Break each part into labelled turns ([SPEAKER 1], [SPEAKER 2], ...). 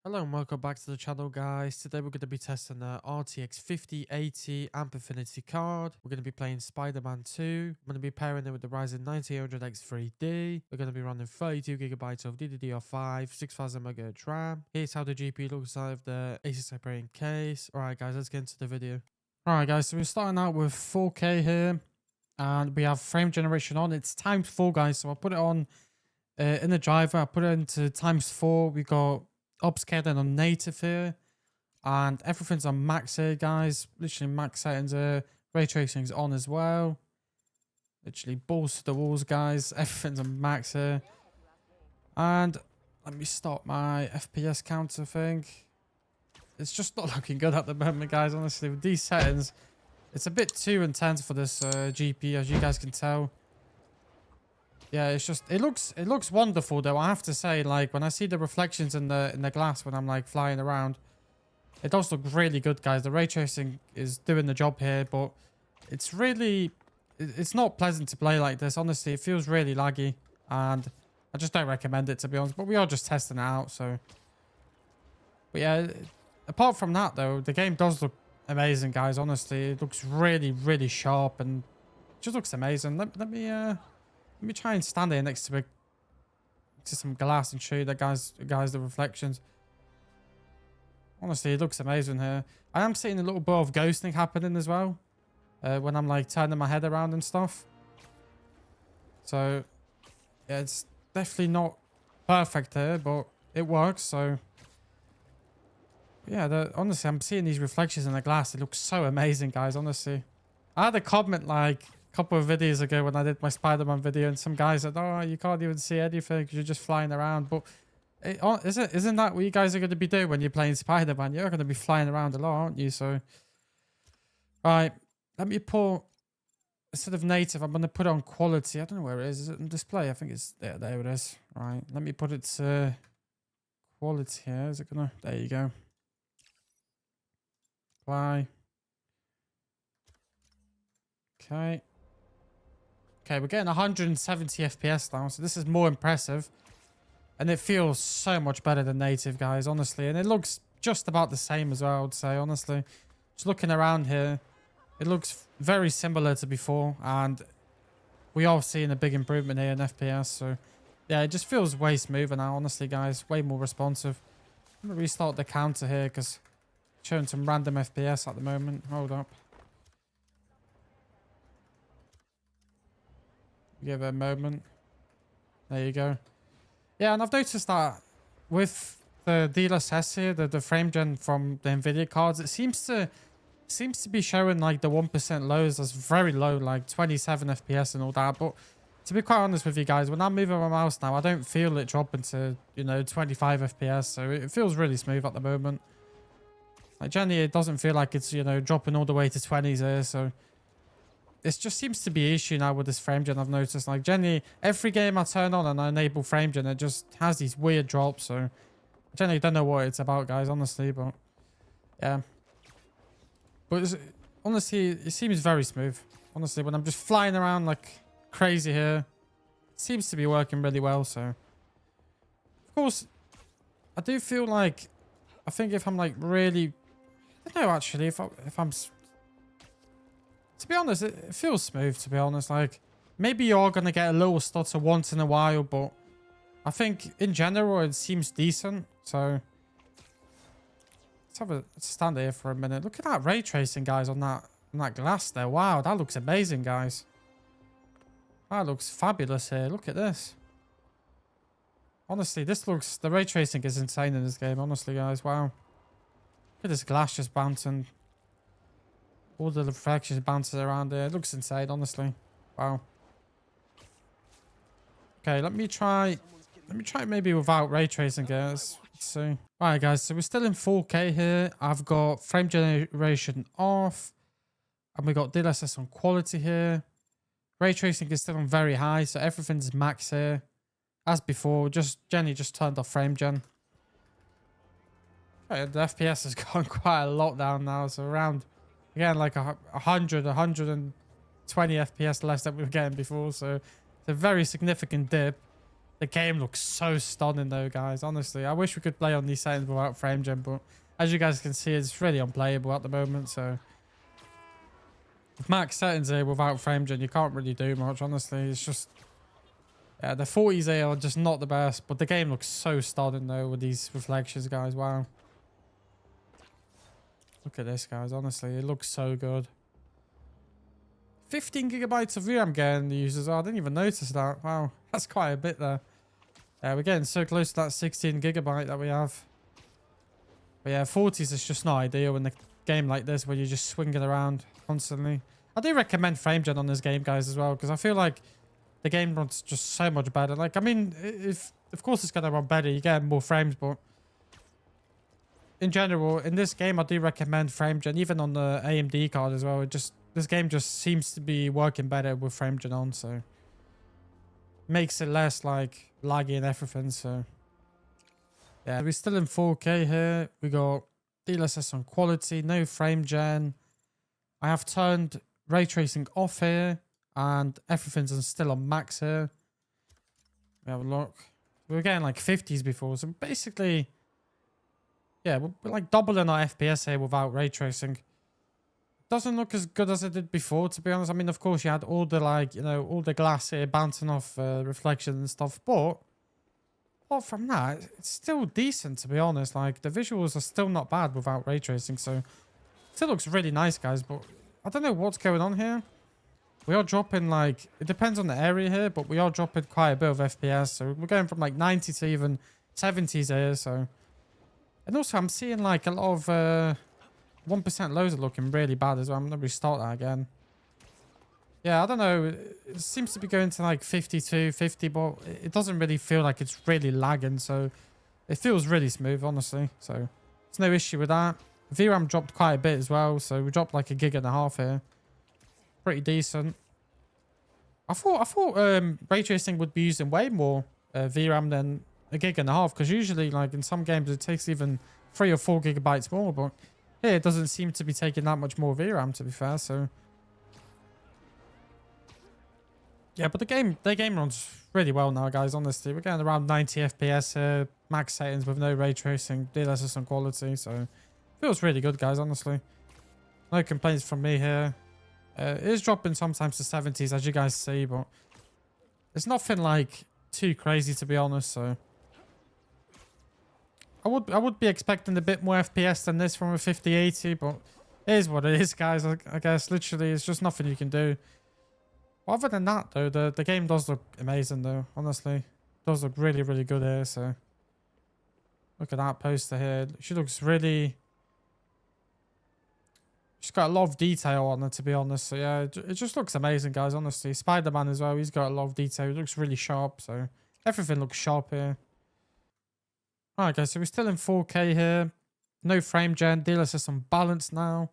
[SPEAKER 1] Hello and welcome back to the channel, guys. Today we're going to be testing the RTX 5080 Amp Infinity card. We're going to be playing Spider-Man 2. I'm going to be pairing it with the Ryzen 9800X 3D. We're going to be running 32GB of DDR5, 6000 MHz RAM. Here's how the GPU looks out of the ASUS operating case. Alright guys, let's get into the video. Alright guys, so we're starting out with 4K here. And we have frame generation on. It's times 4, guys. So I'll put it on in the driver. I'll put it into times 4. We got upscaling on native here, and everything's on max here, guys. Literally max settings here. Ray tracing's on as well. Literally balls to the walls, guys. Everything's on max here. And let me start my FPS counter thing. It's just not looking good at the moment, guys. Honestly, with these settings, it's a bit too intense for this GPU, as you guys can tell. Yeah, it's just it looks wonderful though. I have to say, like when I see the reflections in the glass when I'm like flying around, it does look really good, guys. The ray tracing is doing the job here, but it's not pleasant to play like this. Honestly, it feels really laggy, and I just don't recommend it, to be honest. But we are just testing it out, so. But yeah, apart from that though, the game does look amazing, guys. Honestly, it looks really sharp and it just looks amazing. Let me try and stand here next to some glass and show you the guys the reflections. Honestly, it looks amazing here. I am seeing a little bit of ghosting happening as well when I'm like turning my head around and stuff. So yeah, it's definitely not perfect here, but it works. So yeah, honestly, I'm seeing these reflections in the glass. It looks so amazing, guys. Honestly, I had a comment like couple of videos ago when I did my Spider-Man video, and some guys said, "Oh, you can't even see anything because you're just flying around." But isn't that what you guys are going to be doing when you're playing Spider-Man? You're going to be flying around a lot, aren't you? So, right, let me put, instead of native, I'm going to put it on quality. I don't know where it is. Is it on display? I think it's there. There it is. Right, let me put it to quality here. Is it gonna? There you go. Apply. Okay. Okay, we're getting 170 FPS now, so this is more impressive. And it feels so much better than native, guys, honestly. And it looks just about the same as well, I would say, honestly. Just looking around here, it looks very similar to before. And we are seeing a big improvement here in FPS. So, yeah, it just feels way smoother now, honestly, guys. Way more responsive. I'm going to restart the counter here because it's showing some random FPS at the moment. Hold up. Give it a moment. There you go. Yeah, and I've noticed that with the DLSS here, the frame gen from the NVIDIA cards, it seems to be showing like the 1% lows as very low, like 27 FPS and all that. But to be quite honest with you guys, when I'm moving my mouse now, I don't feel it dropping to, 25 FPS. So it feels really smooth at the moment. Like generally, it doesn't feel like it's, dropping all the way to 20s here. So it just seems to be an issue now with this frame gen. I've noticed, like, generally every game I turn on and I enable frame gen, it just has these weird drops. So I generally don't know what it's about, guys, honestly. But yeah, but honestly, it seems very smooth. Honestly, when I'm just flying around like crazy here, it seems to be working really well. So of course, I do feel like, I think if I'm like really, I don't know actually, if I'm to be honest, it feels smooth, to be honest. Like, maybe you're going to get a little stutter once in a while, but I think in general, it seems decent. So let's stand here for a minute. Look at that ray tracing, guys, on that glass there. Wow, that looks amazing, guys. That looks fabulous here. Look at this. Honestly, the ray tracing is insane in this game, honestly, guys. Wow. Look at this glass just bouncing. All the reflections bounces around there. It looks insane, honestly. Wow. Okay, let me try maybe without ray tracing, guys. Let's see. Alright, guys, so we're still in 4K here. I've got frame generation off. And we got DLSS on quality here. Ray tracing is still on very high, so everything's max here. As before, generally just turned off frame gen. Okay, the FPS has gone quite a lot down now, so around, again, like 120 FPS less than we were getting before. So it's a very significant dip. The game looks so stunning though, guys. Honestly, I wish we could play on these settings without frame gen, but as you guys can see, it's really unplayable at the moment. So with max settings here without frame gen, you can't really do much. Honestly, it's just, yeah, the 40s here are just not the best, but the game looks so stunning though with these reflections, guys. Wow. Look at this, guys. Honestly, it looks so good. 15 gigabytes of VRAM getting used as well. I didn't even notice that. Wow, that's quite a bit there. Yeah, we're getting so close to that 16 gigabyte that we have. But yeah, 40s is just not ideal in a game like this where you're just swinging around constantly. I do recommend frame gen on this game, guys, as well, because I feel like the game runs just so much better. Like, I mean, if of course it's going to run better, you get more frames, but in general, in this game, I do recommend frame gen, even on the AMD card as well. This game just seems to be working better with frame gen on, so makes it less like laggy and everything. So yeah, we're still in 4K here. We got DLSS on quality, no frame gen. I have turned ray tracing off here, and everything's still on max here. We have a look. We were getting like 50s before, so basically, yeah, we're like doubling our FPS here without ray tracing. Doesn't look as good as it did before, to be honest. I mean, of course, you had all the, like, you know, all the glass here bouncing off reflections and stuff. But apart from that, it's still decent, to be honest. Like, the visuals are still not bad without ray tracing. So, it still looks really nice, guys. But I don't know what's going on here. We are dropping, like, it depends on the area here, but we are dropping quite a bit of FPS. So, we're going from, like, 90 to even 70s here. So, and also, I'm seeing, like, a lot of 1% lows are looking really bad as well. I'm going to restart that again. Yeah, I don't know. It seems to be going to like 52, 50, but it doesn't really feel like it's really lagging. So it feels really smooth, honestly. So there's no issue with that. VRAM dropped quite a bit as well. So we dropped like a gig and a half here. Pretty decent. I thought ray tracing would be using way more VRAM than a gig and a half. Because usually, like in some games, it takes even 3 or 4 gigabytes more. But here, it doesn't seem to be taking that much more VRAM, to be fair, so yeah, but the game runs really well now, guys, honestly. We're getting around 90 FPS here, max settings with no ray tracing, DLSS on quality, so feels really good, guys, honestly. No complaints from me here. It is dropping sometimes to 70s, as you guys see, but it's nothing, like, too crazy, to be honest, so I would be expecting a bit more FPS than this from a 5080, but it is what it is, guys. I guess literally it's just nothing you can do. But other than that, though, the game does look amazing, though. Honestly, it does look really, really good here. So look at that poster here. She looks really. She's got a lot of detail on it, to be honest. So yeah, it just looks amazing, guys. Honestly, Spider-Man as well. He's got a lot of detail. It looks really sharp. So everything looks sharp here. Alright, guys, so we're still in 4K here. No frame gen, DLSS on balance now.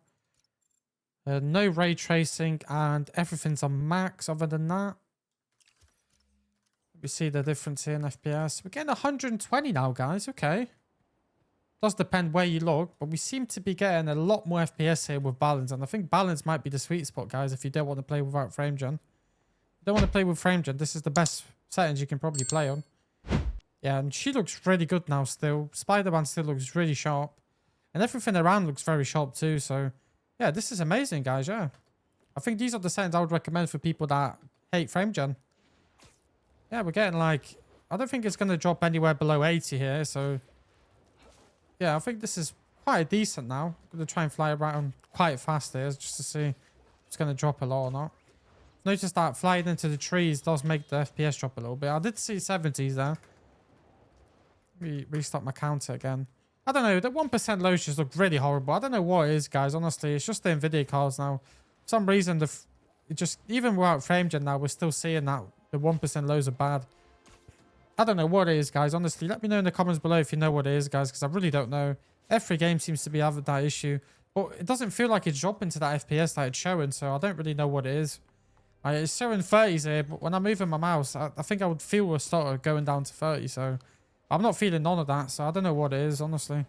[SPEAKER 1] No ray tracing, and everything's on max other than that. We see the difference here in FPS. We're getting 120 now, guys. Okay. Does depend where you look, but we seem to be getting a lot more FPS here with balance. And I think balance might be the sweet spot, guys, if you don't want to play without frame gen. If you don't want to play with frame gen, this is the best settings you can probably play on. Yeah, and she looks really good now still. Spider-Man still looks really sharp. And everything around looks very sharp too. So, yeah, this is amazing, guys, yeah. I think these are the settings I would recommend for people that hate frame gen. Yeah, we're getting like... I don't think it's going to drop anywhere below 80 here, so... Yeah, I think this is quite decent now. I'm going to try and fly around quite fast here just to see if it's going to drop a lot or not. Notice that flying into the trees does make the FPS drop a little bit. I did see 70s there. Restart my counter again. I don't know. The 1% lows just look really horrible. I don't know what it is, guys. Honestly, it's just the Nvidia cards now. For some reason, it just even without frame gen now, we're still seeing that the 1% lows are bad. I don't know what it is, guys. Honestly, let me know in the comments below if you know what it is, guys, because I really don't know. Every game seems to be having that issue, but it doesn't feel like it's dropping to that FPS that it's showing, so I don't really know what it is. It's showing 30s here, but when I'm moving my mouse, I think I would feel a start going down to 30, so... I'm not feeling none of that, so I don't know what it is, honestly.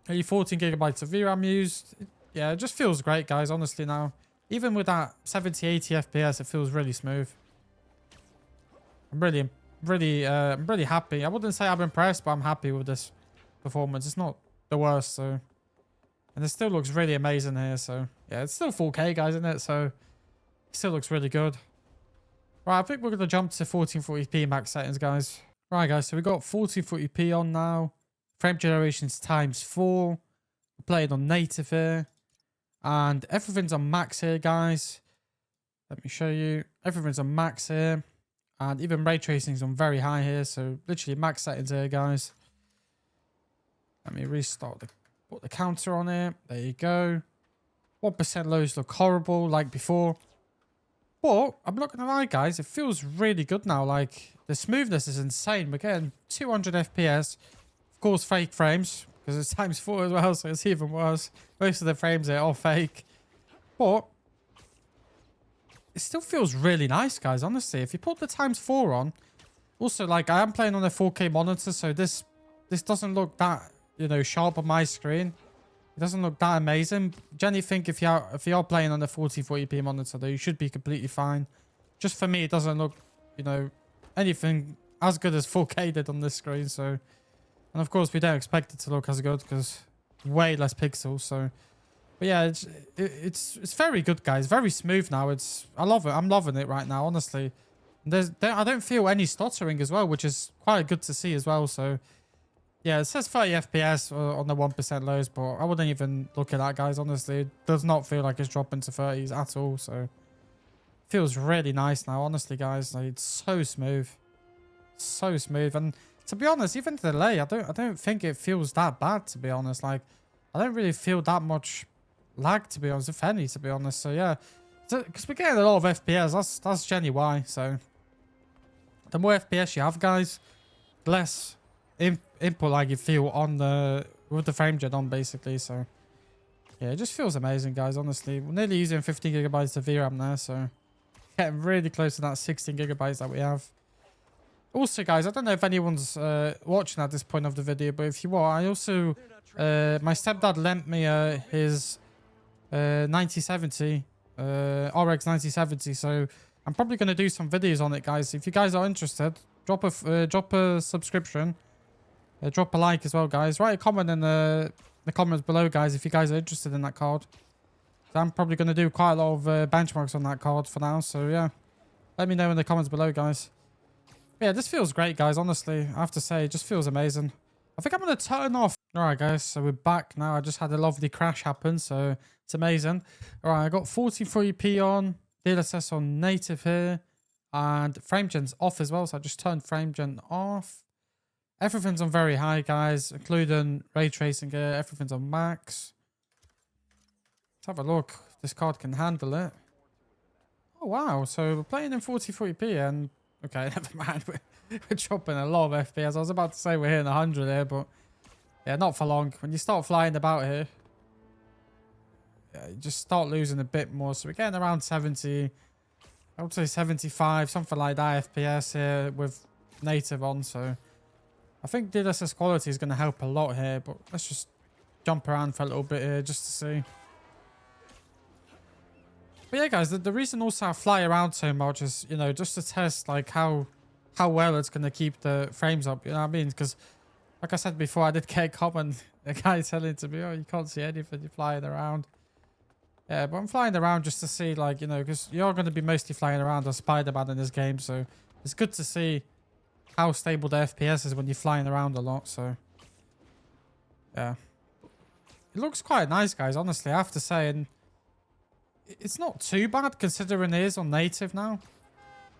[SPEAKER 1] 14 gigabytes of VRAM used. Yeah, it just feels great, guys, honestly, now. Even with that 70, 80 FPS, it feels really smooth. I'm really happy. I wouldn't say I'm impressed, but I'm happy with this performance. It's not the worst, so. And it still looks really amazing here, so. Yeah, it's still 4K, guys, isn't it? So, it still looks really good. Right, I think we're going to jump to 1440p max settings, guys. Right, guys, so we got 1440p on now. Frame generations ×4. We're playing on native here. And everything's on max here, guys. Let me show you. Everything's on max here. And even ray tracing's on very high here. So literally max settings here, guys. Let me restart put the counter on it. There you go. 1% lows look horrible like before. But I'm not going to lie, guys. It feels really good now. Like the smoothness is insane. We're getting 200 FPS. Of course, fake frames. Because it's ×4 as well. So it's even worse. Most of the frames are all fake. But it still feels really nice, guys, honestly. If you put the ×4 on, also, like, I am playing on a 4K monitor, so this doesn't look that, you know, sharp on my screen. It doesn't look that amazing. Generally think if you're playing on a 1440p monitor, though, you should be completely fine. Just for me, it doesn't look, you know, anything as good as 4K did on this screen, so. And, of course, we don't expect it to look as good, because way less pixels, so. But yeah, it's very good, guys. Very smooth now. I love it. I'm loving it right now, honestly. I don't feel any stuttering as well, which is quite good to see as well. So yeah, it says 30 FPS on the 1% lows, but I wouldn't even look at that, guys. Honestly, it does not feel like it's dropping to 30s at all. So it feels really nice now, honestly, guys. Like, it's so smooth, so smooth. And to be honest, even the delay, I don't think it feels that bad. To be honest, like I don't really feel that much lag, to be honest, if any, to be honest. So yeah, because we're getting a lot of FPS. That's generally why. So the more FPS you have, guys, the less input lag you feel with the frame gen on, basically. So yeah, it just feels amazing, guys. Honestly, we're nearly using 15 gigabytes of VRAM there, so getting really close to that 16 gigabytes that we have. Also, guys, I don't know if anyone's watching at this point of the video, but if you are, I also my stepdad lent me his 9070 RX 9070, so I'm probably going to do some videos on it, guys. If you guys are interested, drop a subscription, drop a like as well, guys. Write a comment in the comments below, guys, if you guys are interested in that card. So I'm probably going to do quite a lot of benchmarks on that card for now, so yeah, let me know in the comments below, guys. Yeah, this feels great, guys. Honestly, I have to say, it just feels amazing. I think I'm going to turn off. All right, guys, so we're back now. I just had a lovely crash happen, so it's amazing. All right, I got 1440p on, DLSS on native here, and frame gen's off as well, so I just turned frame gen off. Everything's on very high, guys, including ray tracing here. Everything's on max. Let's have a look if this card can handle it. Oh, wow. So we're playing in 1440p, and okay, never mind. We're dropping a lot of FPS. I was about to say we're hitting 100 here, but yeah, not for long. When you start flying about here, yeah, you just start losing a bit more. So we're getting around 70, I would say 75, something like that FPS here with native on. So I think DLSS quality is going to help a lot here, but let's just jump around for a little bit here just to see. But yeah, guys, the reason also I fly around so much is, you know, just to test like how well it's going to keep the frames up, you know what I mean? Because like I said before, I did get a comment, a guy telling to me, oh, you can't see anything, you're flying around. Yeah, but I'm flying around just to see, like, you know, because you're going to be mostly flying around as Spider-Man in this game, so it's good to see how stable the FPS is when you're flying around a lot, so yeah. It looks quite nice, guys, honestly, I have to say, and it's not too bad considering it is on native now.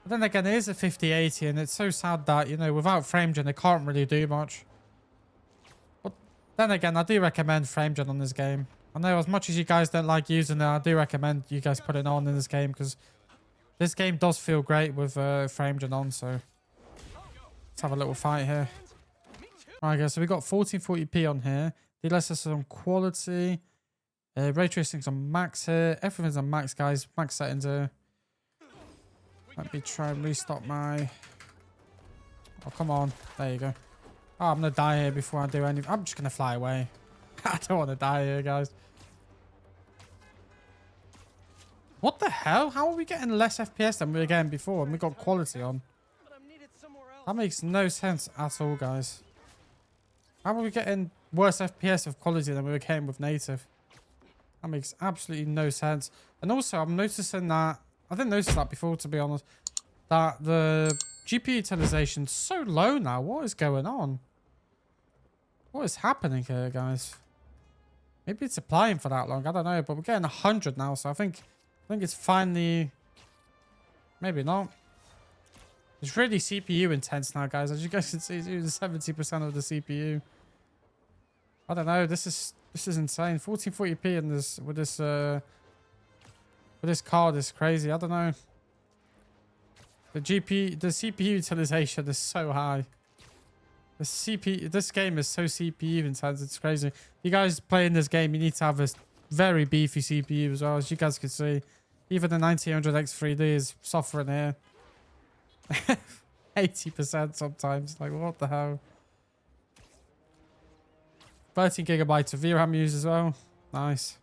[SPEAKER 1] But then again, it is a 5080, and it's so sad that, you know, without frame gen, it can't really do much. But then again, I do recommend frame gen on this game. I know as much as you guys don't like using it, I do recommend you guys put it on in this game, because this game does feel great with frame gen on, so let's have a little fight here. Alright, guys, so we got 1440p on here. DLSS on quality. Ray tracing's on max here. Everything's on max, guys. Max settings here. Let me try and restart my... Oh, come on. There you go. Oh, I'm going to die here before I do anything. I'm just going to fly away. I don't want to die here, guys. What the hell? How are we getting less FPS than we were getting before? And we got quality on. That makes no sense at all, guys. How are we getting worse FPS of quality than we were getting with native? That makes absolutely no sense. And also, I'm noticing that... I didn't notice that before, to be honest. That the GPU utilization is so low now. What is going on? What is happening here, guys? Maybe it's applying for that long. I don't know. But we're getting 100 now. So I think it's finally... Maybe not. It's really CPU intense now, guys. As you guys can see, it's using 70% of the CPU. I don't know. This is insane. 1440p in this with this card is crazy. I don't know. The CPU utilization is so high. This game is so CPU intense. It's crazy. You guys playing this game, you need to have a very beefy CPU as well. As you guys can see, even the 9800X3D is suffering here. 80% sometimes. Like, what the hell? 13 gigabytes of VRAM used as well. Nice.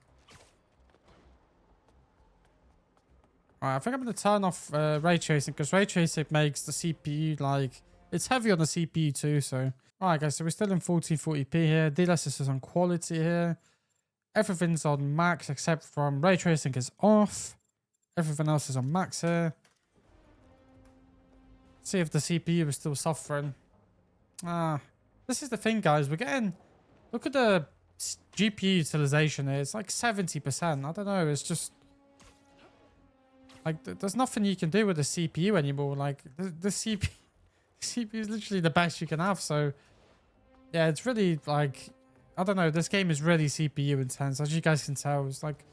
[SPEAKER 1] Alright, I think I'm going to turn off ray tracing, because ray tracing makes the CPU, like, it's heavy on the CPU too, so. Alright guys, so we're still in 1440p here. DLSS is on quality here. Everything's on max except from ray tracing is off. Everything else is on max here. See if the CPU is still suffering. This is the thing, guys. We're getting... Look at the GPU utilization here. It's like 70%. I don't know. It's just... Like, there's nothing you can do with the CPU anymore. Like, the CPU is literally the best you can have. So, yeah, it's really, like... I don't know. This game is really CPU intense. As you guys can tell, it's like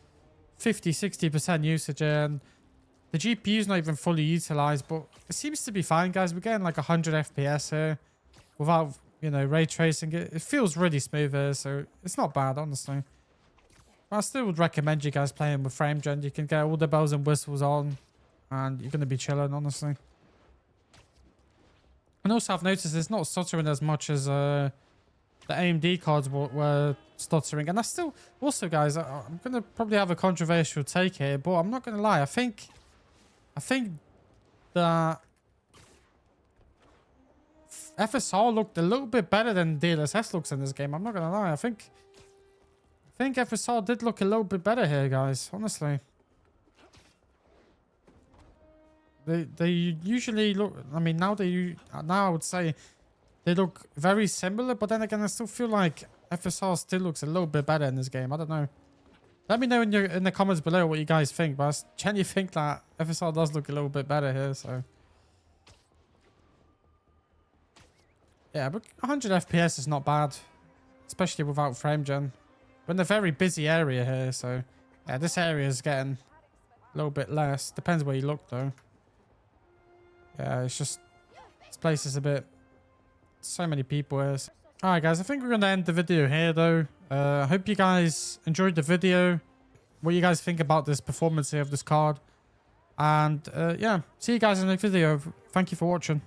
[SPEAKER 1] 50-60% usage, and the GPU is not even fully utilized, but it seems to be fine, guys. We're getting like 100 FPS here without, you know, ray tracing. It feels really smooth here, so it's not bad, honestly. But I still would recommend you guys playing with frame gen. You can get all the bells and whistles on, and you're going to be chilling, honestly. And also, I've noticed it's not stuttering as much as the AMD cards were stuttering. And I still... Also, guys, I'm going to probably have a controversial take here, but I'm not going to lie. I think that FSR looked a little bit better than DLSS looks in this game. I'm not going to lie. I think FSR did look a little bit better here, guys. Honestly. They usually look... I mean, now I would say they look very similar, but then again, I still feel like FSR still looks a little bit better in this game. I don't know. Let me know in the comments below what you guys think, but I genuinely think that FSR does look a little bit better here, so. Yeah, but 100 FPS is not bad, especially without frame gen. We're in a very busy area here, so yeah, this area is getting a little bit less. Depends where you look, though. Yeah, it's just, this place is a bit, so many people here. Alright guys, I think we're going to end the video here though. I hope you guys enjoyed the video. What you guys think about this performance here of this card. And yeah, see you guys in the next video. Thank you for watching.